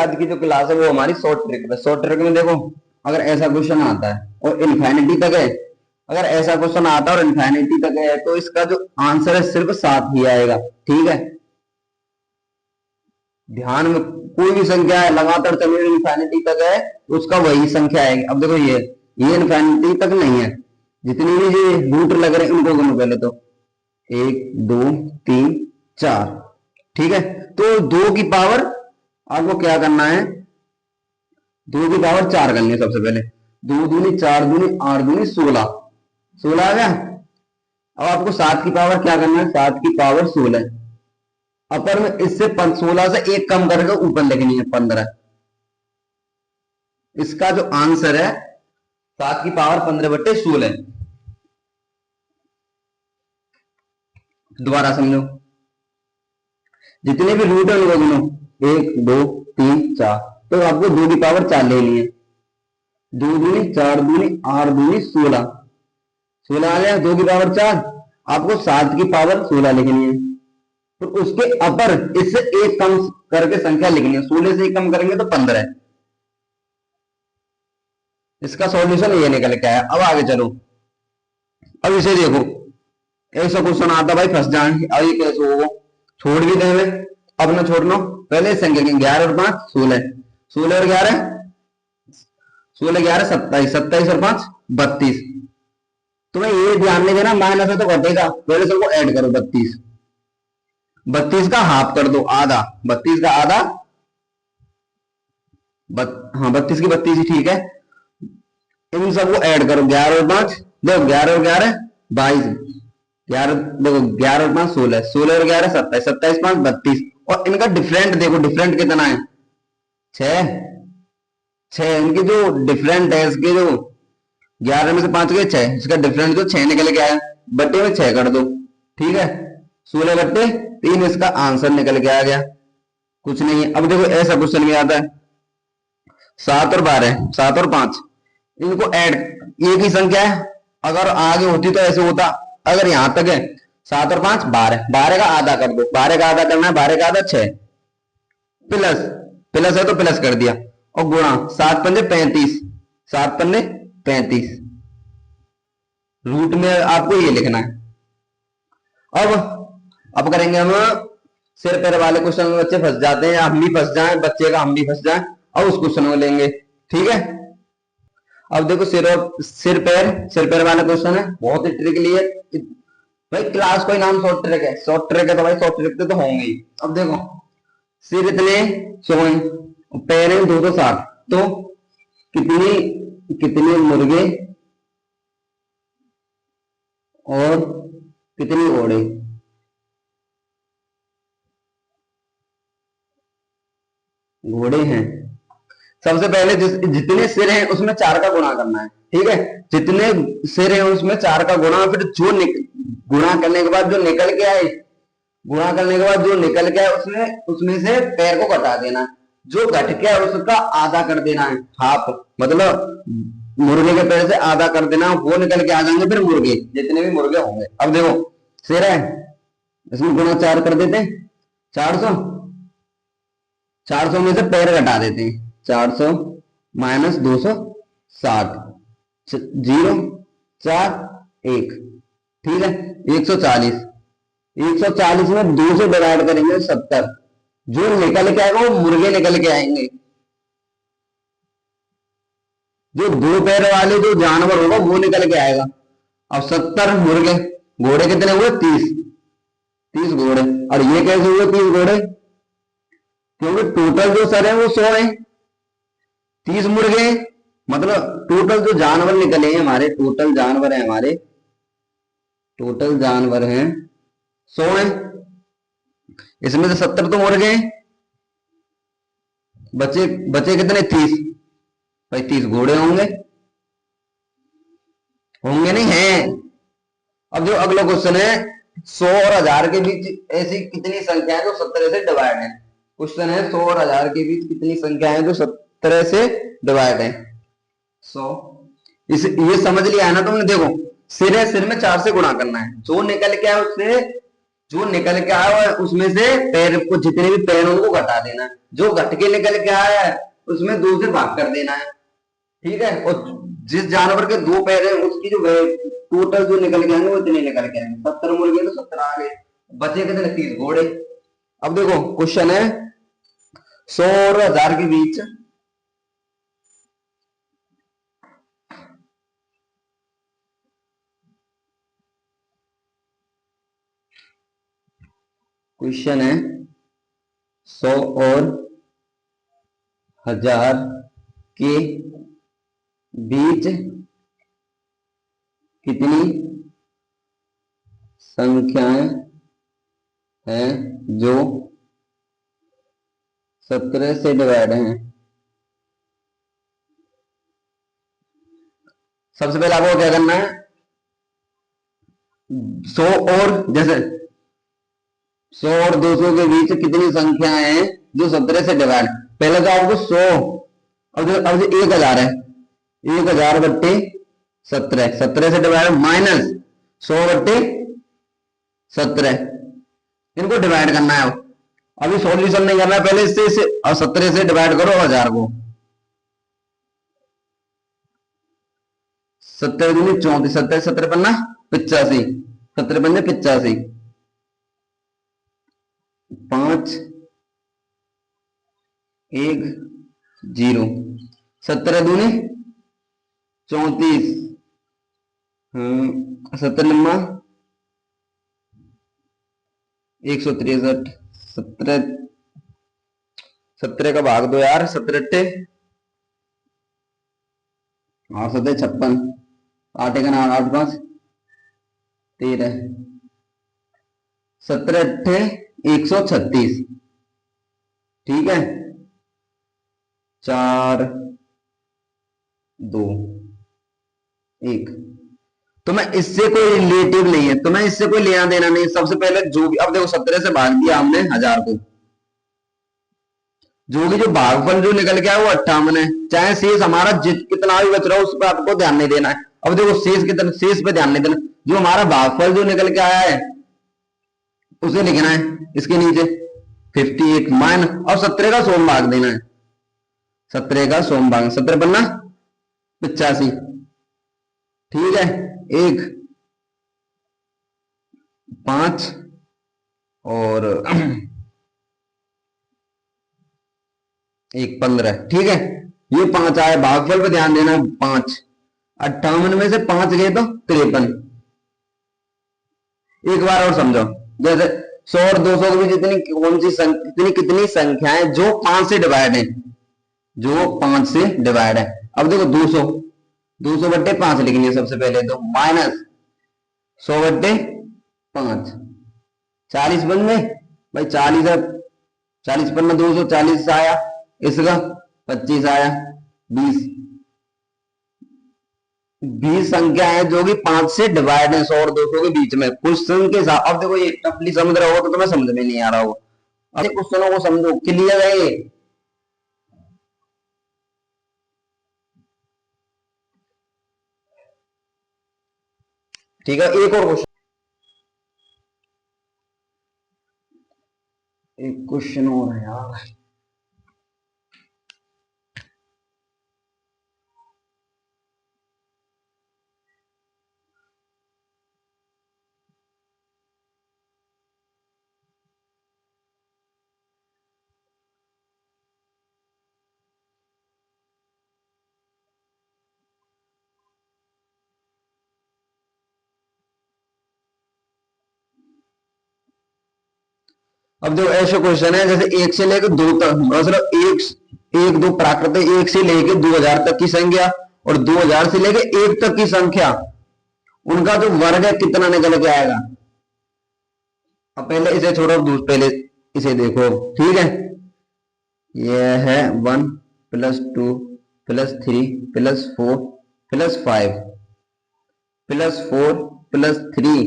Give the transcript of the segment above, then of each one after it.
आज की जो क्लास है वो हमारी शॉर्ट ट्रिक है। शॉर्ट ट्रिक में देखो, अगर ऐसा क्वेश्चन आता है और इनफाइनिटी तक है, अगर ऐसा क्वेश्चन आता है और इनफाइनिटी तक है, तो इसका जो आंसर है सिर्फ 7 ही आएगा। ठीक है, ध्यान में, कोई भी संख्या है लगातार चल रही इनफाइनिटी तक है तो उसका वही संख्या आएगी। अब देखो ये इनफाइनिटी तक नहीं है, जितनी भी ये रूट लग रहे हैं उनको गिनो पहले तो, 1 2 3 4। ठीक है, तो 2 की पावर आपको क्या करना है, 2 की पावर 4 करनी है सबसे पहले। 2 दूनी 4 दूनी 8 दूनी 16, 16 आ गया। अब आपको 7 की पावर क्या करना है, 7 की पावर 16। अपर में इससे 16 से 1 कम करके ऊपर लिखनी है 15। इसका जो आंसर है 7 की पावर 15/16। दोबारा समझो, जितने भी रूट है उनको गिनो, 1 2 3 4। तो आपको 2 की पावर 4 लेनी है। 2 दूनी 4 दूनी 8 दूनी 16, 16 आ गया। 2 की पावर 4, आपको 7 की पावर 16 लिखनी है। तो उसके अपर इससे 1 कम करके संख्या लिखनी है। 16 से 1 कम करेंगे तो 15। इसका सॉल्यूशन ये निकल के आया। अब आगे चलो, अब इसे देखो, ऐसा क्वेश्चन आता भाई फंस जाए, अब ये कैसे होगा, छोड़ भी देंगे। अब ना छोड़ना, पहले संख्या 11 और 5 16, 16 और 11 16 11 27, 27 और 5 32। तुम्हें ये ध्यान नहीं देना, माइनस है तो घटेगा, पहले सबको ऐड करो। 32, 32 का हाफ कर दो, आधा। 32 का आधा, हाँ 32 की 32 ही ठीक है। इन सबको ऐड करो, 11 और 5 देखो, 11 और 11 22, 11 देखो 11 और 5 16, 16 और 11 27, 27 5 32। और इनका डिफरेंट देखो, डिफरेंट कितना है, 6 6। इनकी जो डिफरेंट है, इसके जो 11 में से 5 गए 6, इसका डिफरेंट जो 6 निकल के आया, बट्टे में 6 कर दो। ठीक है, 16/3 इसका आंसर निकल के आ गया, कुछ नहीं है। अब देखो ऐसा क्वेश्चन भी आता है, 7 और 12, 7 और 5, इनको ऐड, एक ही संख्या है, अगर आगे होती तो ऐसे होता। अगर यहां तक है 7 और 5 12, 12 का आधा कर दो। 12 का आधा करना है, 12 का आधा 6, प्लस प्लस है तो प्लस कर दिया, और गुणा 7 पंजे 35, 7 पंजे 35। रूट में आपको ये लिखना है। अब करेंगे हम सिर पैर वाले क्वेश्चन में बच्चे फंस जाते हैं, या हम भी फंस जाएं, बच्चे का हम भी फंस जाएं, अब उस क्वेश्चन को लेंगे। ठीक है, अब देखो सिर पैर वाला क्वेश्चन है, बहुत ही ट्रिकली है भाई। क्लास कोई नाम शॉर्ट ट्रिक है, शॉर्ट ट्रिक है तो भाई शॉर्ट ट्रिक तो होंगे ही। अब देखो, सिर इतने 100, पैर है 260, तो कितने मुर्गे और कितनी घोड़े, घोड़े हैं। सबसे पहले जितने सिर हैं उसमें 4 का गुणा करना है। ठीक है, जितने सिर हैं उसमें 4 का गुणा, फिर जो गुणा करने के बाद जो निकल के आए, गुणा करने के बाद जो निकल के आए उसमें से पैर को घटा देना, जो घट के आए उसका आधा कर देना है, हाफ। मतलब मुर्गे के पैर से आधा कर देना, वो निकल के आ जाएंगे फिर मुर्गे, जितने भी मुर्गे होंगे। अब देखो सिर है, इसमें गुणा 4 कर देते हैं, 400, 400 में से पैर घटा देते हैं, 400 माइनस 260, 0 4 1। ठीक है, 140, 140 में 2 से डिवाइड करेंगे 70, जो निकल के आएगा वो मुर्गे निकल के आएंगे। जो 2 पैर वाले जो जानवर होगा वो निकल के आएगा। अब 70 मुर्गे, घोड़े कितने हुए 30, 30 घोड़े। और ये कैसे हुए 30 घोड़े, क्योंकि टोटल जो सर है वो 100 है, 30 मुर्गे, मतलब टोटल जो जानवर निकले हैं हमारे, टोटल जानवर हैं हमारे, टोटल जानवर हैं 100 है। इसमें से 70 तो मुर्गे, बचे कितने 30, भाई 30 घोड़े होंगे, होंगे नहीं है। अब जो अगला क्वेश्चन है, 100 और 1000 के बीच ऐसी कितनी संख्या है जो 17 से डिवाइड है। क्वेश्चन है 100 और 1000 के बीच कितनी संख्या है जो 17 से डिवाइड है। 100, ये समझ लिया है ना तुमने। देखो सिर है, सिर में 4 से गुणा करना है, जो निकल के आए उससे जो निकल के आया है उसमें से पैर को, जितने भी पैर उनको घटा देना है, जो घट के निकल के आया है उसमें 2 से भाग कर देना है। ठीक है, और जिस जानवर के 2 पैर है उसकी जो टोटल जो निकल के आएंगे वो इतने निकल के आएंगे। 70 मुर्गे तो 70 आ गए, बचे कितने 30 घोड़े। अब देखो क्वेश्चन है 100 और 1000 के बीच क्वेश्चन है 100 और 1000 के बीच कितनी संख्याएं हैं जो 17 से डिवाइड हैं। सबसे पहले आपको क्या करना है, 100 और जैसे 100 और 200 के बीच कितनी संख्याएं हैं जो 17 से डिवाइड। पहले तो आपको 100, अब जो 1000 है, 1000 बट्टे 17, 17 से डिवाइड माइनस 100 बट्टे 17, इनको डिवाइड करना है। अभी सॉल्यूशन नहीं करना है, पहले इससे और 17 से डिवाइड करो 1000 को। 17 दूनी 34, 17 17 पन्ना 85, 17 पन्ने 85, 5 1 0, 17 दूनी 34, 17 नंबर 163, 17 का भाग दो यार, 17 अट्ठे 8 7 56, 8 का 8 5 13, 17 अट्ठे 136। ठीक है, 4 2 1। तो मैं इससे कोई रिलेटिव नहीं है, तो मैं इससे कोई लेना देना नहीं। सबसे पहले जो भी, अब देखो 17 से भाग दिया हमने 1000 को, जो भी जो भागफल जो निकल गया वो 58 है। चाहे शेष हमारा कितना भी बच रहा हो उस पर आपको ध्यान नहीं देना है। अब देखो शेष कितना, शेष पे ध्यान नहीं देना, जो हमारा भागफल जो निकल के आया है उसे लिखना है इसके नीचे 58 माइन, और 17 का 100 भाग देना है, 17 का 100 भाग, 17 पन्ना 85। ठीक है, 1 5 और 1 15। ठीक है, ये 5 आए, भागफल पे ध्यान देना 5, 58 में से 5 गए तो 53। एक बार और समझो, जैसे 100 और 200 के बीच इतनी कौन सी कितनी संख्याएं जो 5 से डिवाइड है, जो 5 से डिवाइड है। अब देखो 200 बट्टे 5 लिखेंगे सबसे पहले, तो माइनस 100 बट्टे 5, 40 बन गए भाई, 40 पन्ना 240 आया, इसका 25 आया, 20 संख्या है जो कि 5 से डिवाइड है 100 और 200 के बीच में। क्वेश्चन के साथ, अब देखो ये टफली समझ रहा हो तो तुम्हें समझ में नहीं आ रहा हो, अब क्वेश्चनों को समझो, क्लियर है। ठीक है, एक और क्वेश्चन, एक क्वेश्चन और है यार। अब जो ऐसे क्वेश्चन है जैसे 1 से लेकर 2 तक, मतलब 1 2 प्राकृतिक, 1 से लेकर 2000 तक की संख्या और 2000 से लेकर 1 तक की संख्या, उनका जो वर्ग है कितना निकल के आएगा। अब पहले इसे छोड़ो, पहले इसे देखो। ठीक है, यह है 1 + 2 + 3 + 4 + 5 + 4 + 3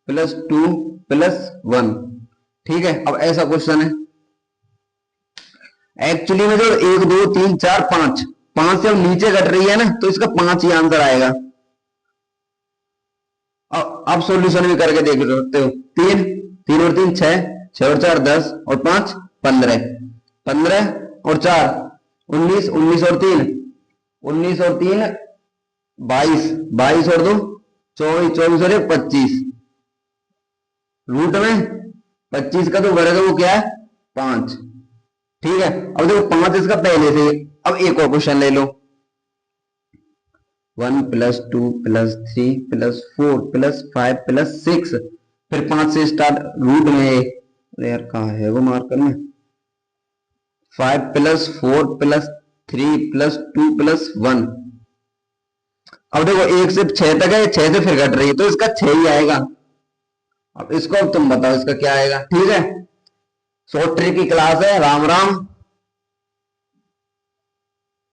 + 2 + 1। ठीक है, अब ऐसा क्वेश्चन है, एक्चुअली में जो 1 2 3 4 5 5 से नीचे घट रही है ना, तो इसका 5 ही आंसर आएगा। अब सॉल्यूशन भी करके देख सकते हो। 3 3 और 3 6, 6 और 4 10 और 5 15, 15 और 4 19, 19 और 3 19 और 3 22, 22 और 2 24, 24 और 1 25, रूट में 25 का तो वर्ग है वो क्या है 5। ठीक है, अब देखो 5 इसका पहले से। अब एक और क्वेश्चन ले लो, 1 + 2 + 3 + 4 + 5 + 6, फिर 5 से स्टार्ट, रूट में अरे यार कहाँ है वो मार्कर में, 5 + 4 + 3 + 2 + 1। अब देखो 1 से 6 तक है, 6 से फिर घट रही है तो इसका 6 ही आएगा। अब इसको अब तुम बताओ इसका क्या आएगा। ठीक है, शॉर्ट ट्रिक की क्लास है। राम राम।